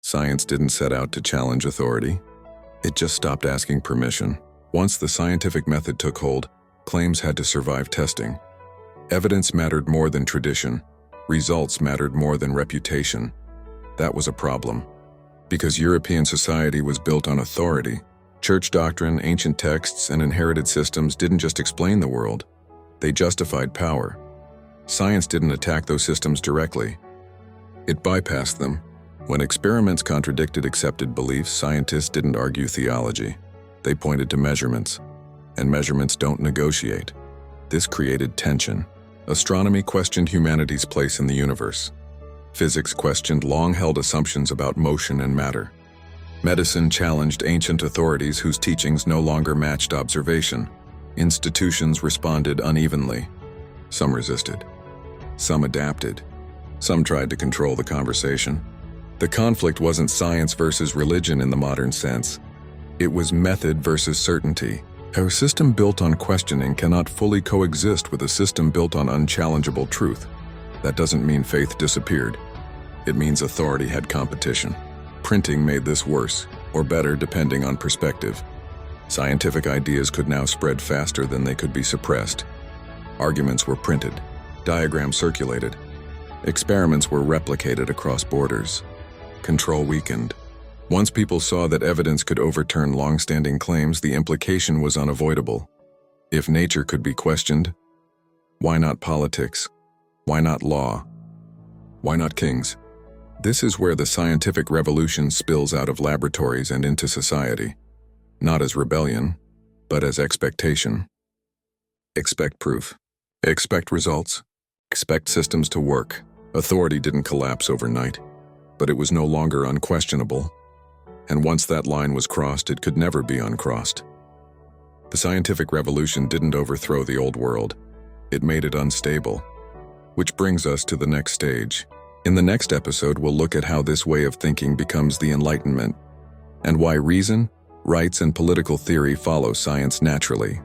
Science didn't set out to challenge authority. It just stopped asking permission. Once the scientific method took hold, claims had to survive testing. Evidence mattered more than tradition. Results mattered more than reputation. That was a problem. Because European society was built on authority, church doctrine, ancient texts, and inherited systems didn't just explain the world. They justified power. Science didn't attack those systems directly. It bypassed them. When experiments contradicted accepted beliefs, scientists didn't argue theology. They pointed to measurements. And measurements don't negotiate. This created tension. Astronomy questioned humanity's place in the universe. Physics questioned long-held assumptions about motion and matter. Medicine challenged ancient authorities whose teachings no longer matched observation. Institutions responded unevenly. Some resisted. Some adapted. Some tried to control the conversation. The conflict wasn't science versus religion in the modern sense. It was method versus certainty. A system built on questioning cannot fully coexist with a system built on unchallengeable truth. That doesn't mean faith disappeared. It means authority had competition. Printing made this worse, or better depending on perspective. Scientific ideas could now spread faster than they could be suppressed. Arguments were printed. Diagrams circulated. Experiments were replicated across borders. Control weakened. Once people saw that evidence could overturn long-standing claims, the implication was unavoidable. If nature could be questioned, why not politics? Why not law? Why not kings? This is where the scientific revolution spills out of laboratories and into society. Not as rebellion, but as expectation. Expect proof. Expect results. Expect systems to work. Authority didn't collapse overnight, but it was no longer unquestionable. And once that line was crossed, it could never be uncrossed. The scientific revolution didn't overthrow the old world. It made it unstable. Which brings us to the next stage. In the next episode, we'll look at how this way of thinking becomes the Enlightenment, and why reason, rights, and political theory follow science naturally.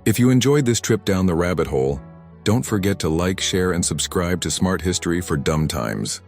If you enjoyed this trip down the rabbit hole, don't forget to like, share, and subscribe to Smart History for Dumb Times.